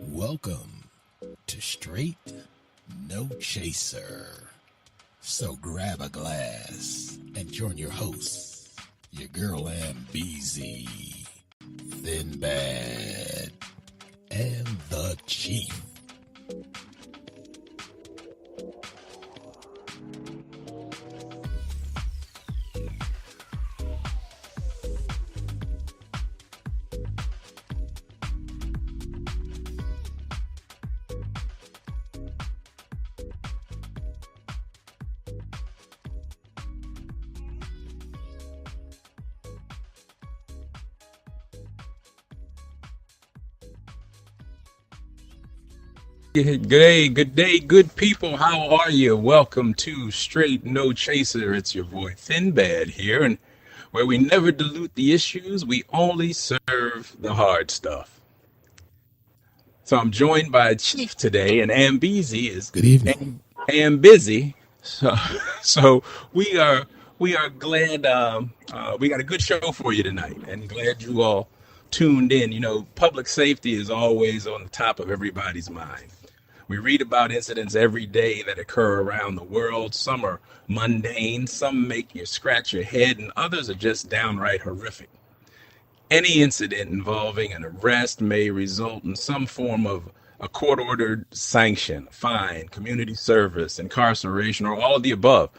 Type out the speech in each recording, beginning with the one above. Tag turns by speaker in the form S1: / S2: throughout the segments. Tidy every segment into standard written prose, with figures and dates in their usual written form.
S1: Welcome to Straight No Chaser. So grab a glass and join your hosts, your girl MBZ, Thin Bad, and the Chief.
S2: Good day, good people. How are you? Welcome to Straight No Chaser. It's your boy Thin Bad here, and where we never dilute the issues, we only serve the hard stuff. So I'm joined by Chief today, and Ambezy is
S1: Good evening.
S2: am busy. So, so we are glad we got a good show for you tonight, and glad you all tuned in. You know, public safety is always on the top of everybody's mind. We read about incidents every day that occur around the world. Some are mundane, some make you scratch your head, and others are just downright horrific. Any incident involving an arrest may result in some form of a court-ordered sanction, fine, community service, incarceration, or all of the above.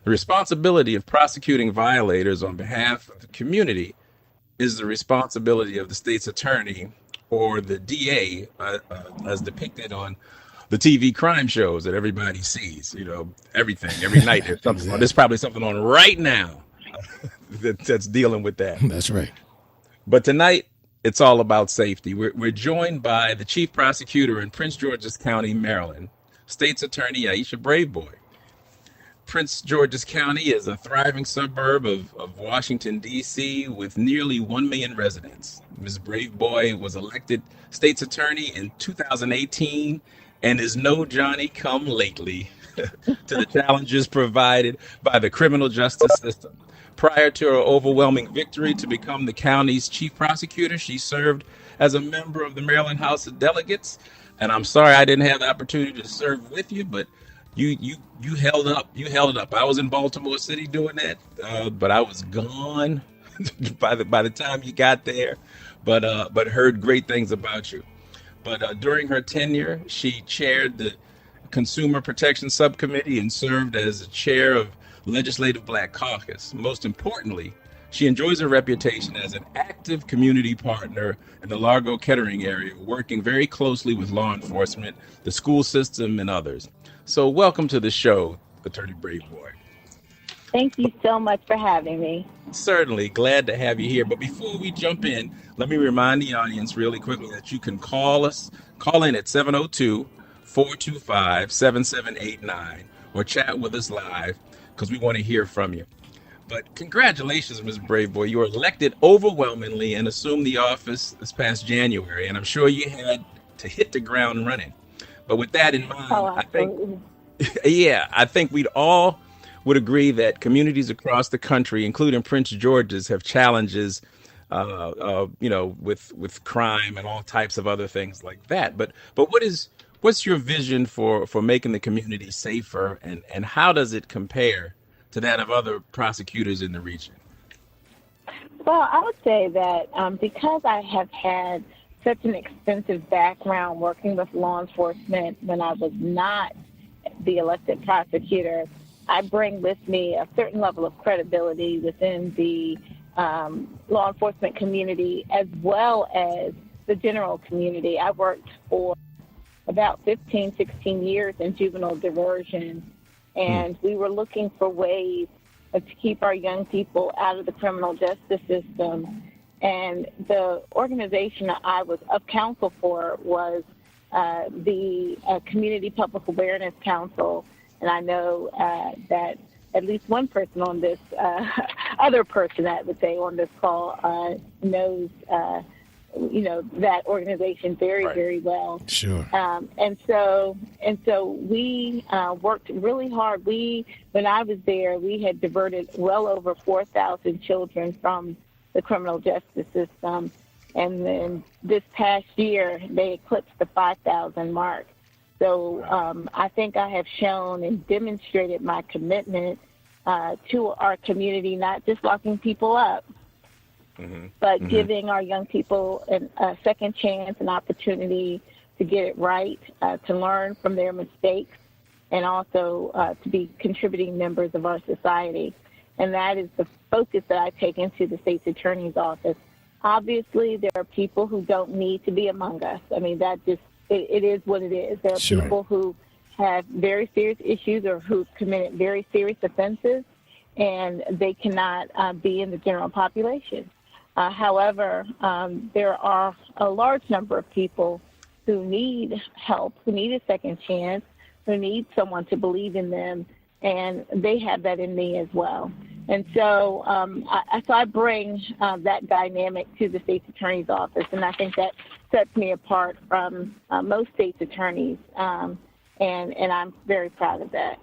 S2: The responsibility of prosecuting violators on behalf of the community is the responsibility of the state's attorney or the DA, as depicted on the TV crime shows that everybody sees. You know, everything, every night there's something.
S1: Exactly.
S2: There's probably something on right now that's dealing with that.
S1: That's right.
S2: But tonight, it's all about safety. We're joined by the chief prosecutor in Prince George's County, Maryland, State's Attorney Aisha Braveboy. Prince George's County is a thriving suburb of Washington, D.C., with nearly 1 million residents. Ms. Braveboy was elected state's attorney in 2018 and is no Johnny come lately to the challenges provided by the criminal justice system. Prior to her overwhelming victory to become the county's chief prosecutor, she served as a member of the Maryland House of Delegates. And I'm sorry I didn't have the opportunity to serve with you, but you held up. You held it up. I was in Baltimore City doing that, but I was gone by the time you got there. But heard great things about you. But during her tenure, she chaired the Consumer Protection Subcommittee and served as the chair of Legislative Black Caucus. Most importantly, she enjoys a reputation as an active community partner in the Largo Kettering area, working very closely with law enforcement, the school system, and others. So welcome to the show, Attorney Braveboy.
S3: Thank you so much for having me.
S2: Certainly, glad to have you here. But before we jump in, let me remind the audience really quickly that you can call in at 702-425-7789, or chat with us live, because we want to hear from you. But congratulations, Ms. Braveboy. You were elected overwhelmingly and assumed the office this past January, and I'm sure you had to hit the ground running. But with that in mind, I think we'd all would agree that communities across the country, including Prince George's, have challenges, with crime and all types of other things like that. But what's your vision for making the community safer, and how does it compare to that of other prosecutors in the region?
S3: Well, I would say that because I have had such an extensive background working with law enforcement when I was not the elected prosecutor, I bring with me a certain level of credibility within the law enforcement community as well as the general community. I worked for about 15, 16 years in juvenile diversion, and we were looking for ways to keep our young people out of the criminal justice system. And the organization that I was of counsel for was the Community Public Awareness Council. And I know that at least one person on this, other person I would say on this call knows that organization very,
S2: Right.
S3: very well.
S1: Sure.
S3: And so we worked really hard. When I was there, we had diverted well over 4,000 children from the criminal justice system. And then this past year, they eclipsed the 5,000 mark. So I think I have shown and demonstrated my commitment to our community, not just locking people up, but giving our young people a second chance, an opportunity to get it right, to learn from their mistakes, and also to be contributing members of our society. And that is the focus that I take into the state's attorney's office. Obviously, there are people who don't need to be among us. I mean, it is what it is. There are
S1: Sure.
S3: people who have very serious issues or who've committed very serious offenses, and they cannot be in the general population. However, there are a large number of people who need help, who need a second chance, who need someone to believe in them, and they have that in me as well. And so I bring that dynamic to the state's attorney's office, and I think that sets me apart from most state's attorneys, and I'm very proud of that.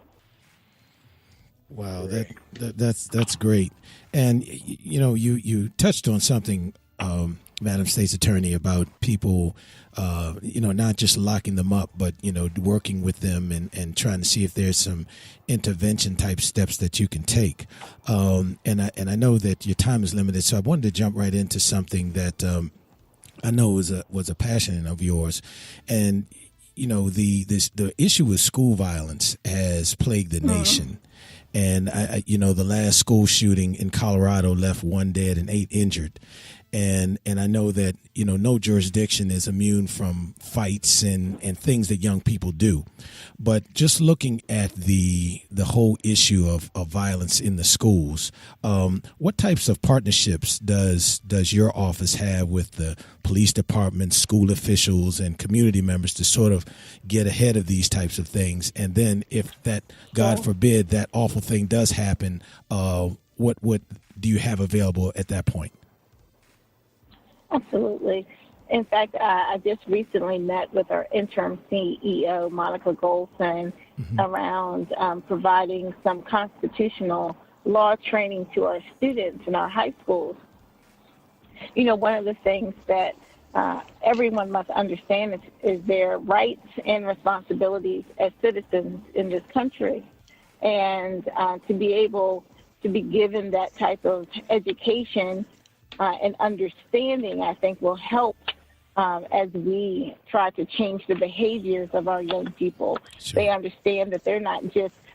S1: Wow, that's great. And you touched on something, Madam State's Attorney, about people, not just locking them up, but working with them and trying to see if there's some intervention type steps that you can take. And I know that your time is limited, so I wanted to jump right into something that I know was a passion of yours, and the issue with school violence has plagued the nation. And the last school shooting in Colorado left 1 dead and 8 injured. And I know that, no jurisdiction is immune from fights and things that young people do. But just looking at the whole issue of violence in the schools, what types of partnerships does your office have with the police department, school officials, and community members to sort of get ahead of these types of things? And then if that, God forbid, that awful thing does happen, what do you have available at that point?
S3: Absolutely. In fact, I just recently met with our interim CEO, Monica Goldson, around providing some constitutional law training to our students in our high schools. One of the things that everyone must understand is their rights and responsibilities as citizens in this country. And to be able to be given that type of education and understanding, I think, will help as we try to change the behaviors of our young people.
S1: Sure.
S3: They understand that they're not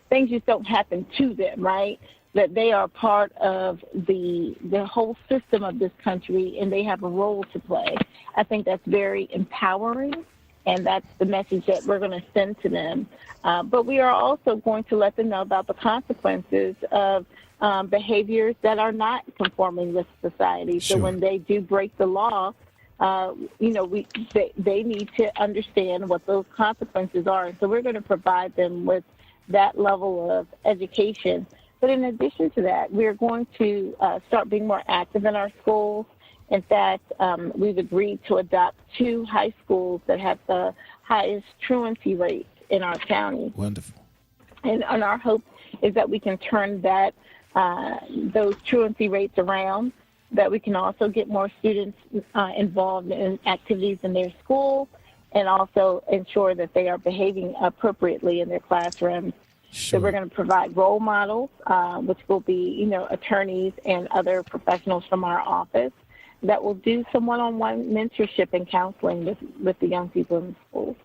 S3: things just don't happen to them, right? That they are part of the whole system of this country, and they have a role to play. I think that's very empowering, and that's the message that we're going to send to them. But we are also going to let them know about the consequences of behaviors that are not conforming with society.
S1: Sure.
S3: So when they do break the law, they need to understand what those consequences are. And so we're going to provide them with that level of education. But in addition to that, we're going to start being more active in our schools. In fact, we've agreed to adopt 2 high schools that have the highest truancy rates in our county.
S1: Wonderful.
S3: And our hope is that we can turn those truancy rates around, that we can also get more students involved in activities in their school, and also ensure that they are behaving appropriately in their classrooms.
S1: Sure.
S3: So we're going to provide role models, which will be, attorneys and other professionals from our office that will do some one-on-one mentorship and counseling with the young people in the schools.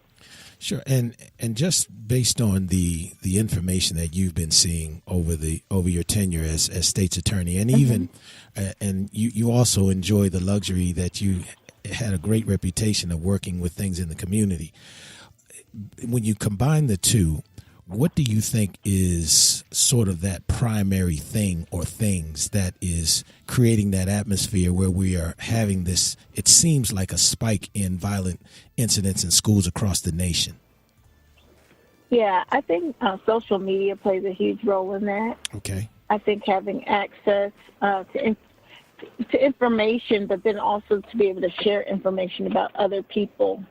S1: Sure, and just based on the information that you've been seeing over your tenure as state's attorney, and even and you also enjoy the luxury that you had a great reputation of working with things in the community. When you combine the two, what do you think is sort of that primary thing or things that is creating that atmosphere where we are having this, it seems like a spike in violent incidents in schools across the nation?
S3: Yeah, I think social media plays a huge role in that.
S1: Okay.
S3: I think having access to to information, but then also to be able to share information about other people.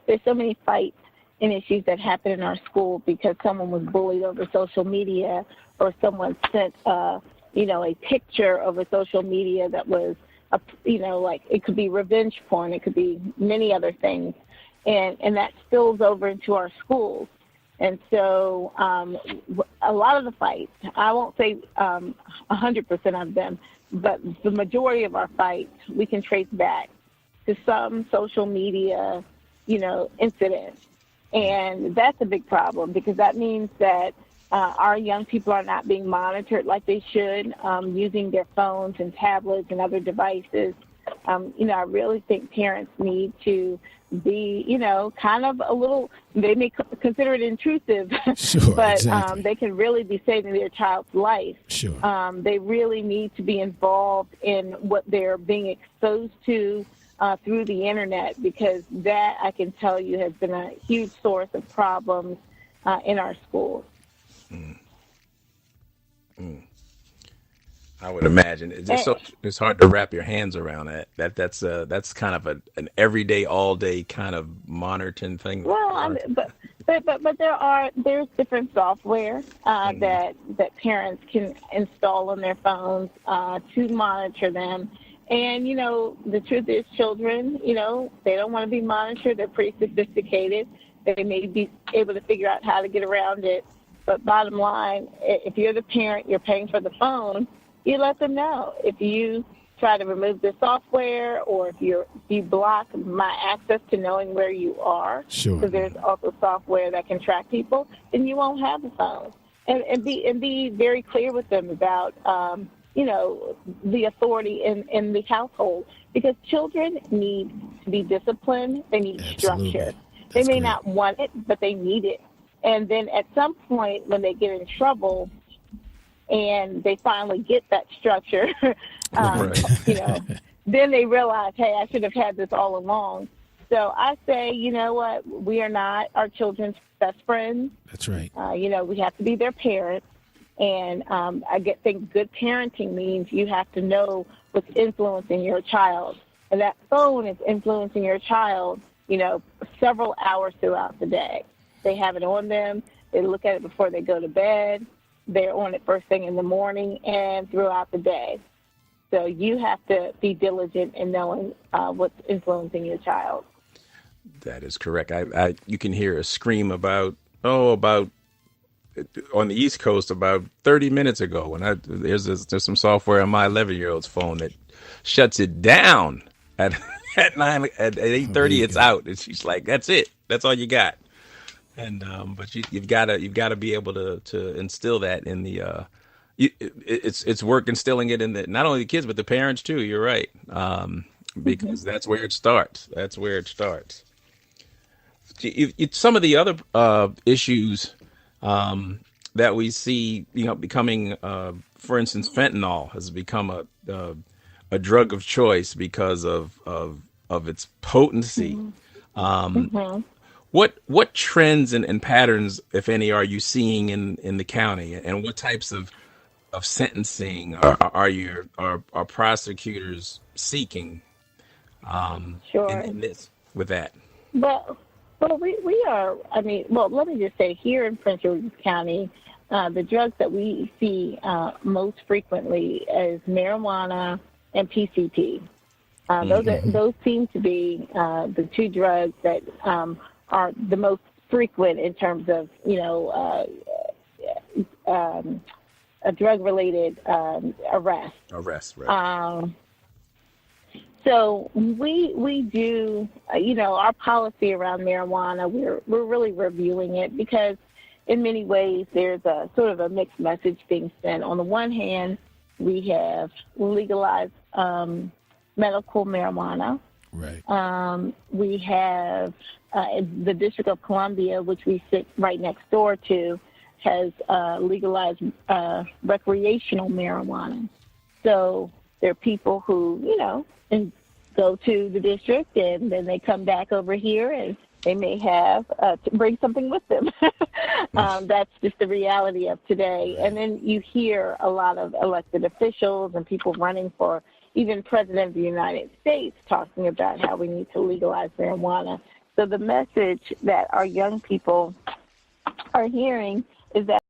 S3: There's so many fights and issues that happen in our school because someone was bullied over social media, or someone sent, a picture over social media that was, like it could be revenge porn, it could be many other things, and that spills over into our schools. And so a lot of the fights, I won't say 100% of them, but the majority of our fights we can trace back to some social media, incident. And that's a big problem because that means that our young people are not being monitored like they should, using their phones and tablets and other devices. I really think parents need to be, kind of a little, they may consider it intrusive,
S1: sure,
S3: but
S1: exactly.
S3: they can really be saving their child's life.
S1: Sure.
S3: They really need to be involved in what they're being exposed to through the internet, because that, I can tell you, has been a huge source of problems in our schools.
S2: I would imagine it's hard to wrap your hands around that. That's kind of an everyday, all day kind of monitoring thing.
S3: Well, but there's different software that parents can install on their phones to monitor them. And the truth is, children, they don't want to be monitored. They're pretty sophisticated. They may be able to figure out how to get around it. But bottom line, if you're the parent, you're paying for the phone, you let them know. If you try to remove the software, or if you block my access to knowing where you are,
S1: sure,
S3: because there's also software that can track people, then you won't have the phone. And be very clear with them about the authority in the household, because children need to be disciplined. They need
S1: Absolutely.
S3: structure.
S1: That's
S3: They may
S1: great.
S3: not want it, but they need it. And then at some point when they get in trouble and they finally get that structure, then they realize, hey, I should have had this all along. So I say, you know what, we are not our children's best friends.
S1: That's right.
S3: We have to be their parents. And I think good parenting means you have to know what's influencing your child. And that phone is influencing your child, several hours throughout the day. They have it on them. They look at it before they go to bed. They're on it first thing in the morning and throughout the day. So you have to be diligent in knowing what's influencing your child.
S2: That is correct. You can hear a scream about on the East Coast about 30 minutes ago when there's some software on my 11-year-old's phone that shuts it down at 8:30. It's out, and she's like, "That's it. That's all you got." And but you've got to be able to instill that in the it's work instilling it in not only the kids but the parents too. You're right, because that's where it starts. That's where it starts. Some of the other issues that we see, becoming, for instance, fentanyl has become a drug of choice because of its potency. What trends and patterns, if any, are you seeing in the county, and what types of sentencing are prosecutors seeking?
S3: Sure.
S2: In this with that.
S3: Well, we are. Let me just say, here in Prince George's County, the drugs that we see most frequently is marijuana and PCP. Those seem to be the two drugs that are the most frequent in terms of a drug-related arrest.
S2: Arrest, right.
S3: So we do, our policy around marijuana, we're really reviewing it, because in many ways there's a sort of a mixed message being sent. On the one hand, we have legalized medical marijuana.
S1: Right.
S3: We have the District of Columbia, which we sit right next door to, has legalized recreational marijuana. So there are people who, and go to the district and then they come back over here and they may have to bring something with them. That's just the reality of today. And then you hear a lot of elected officials and people running for even President of the United States talking about how we need to legalize marijuana. So the message that our young people are hearing is that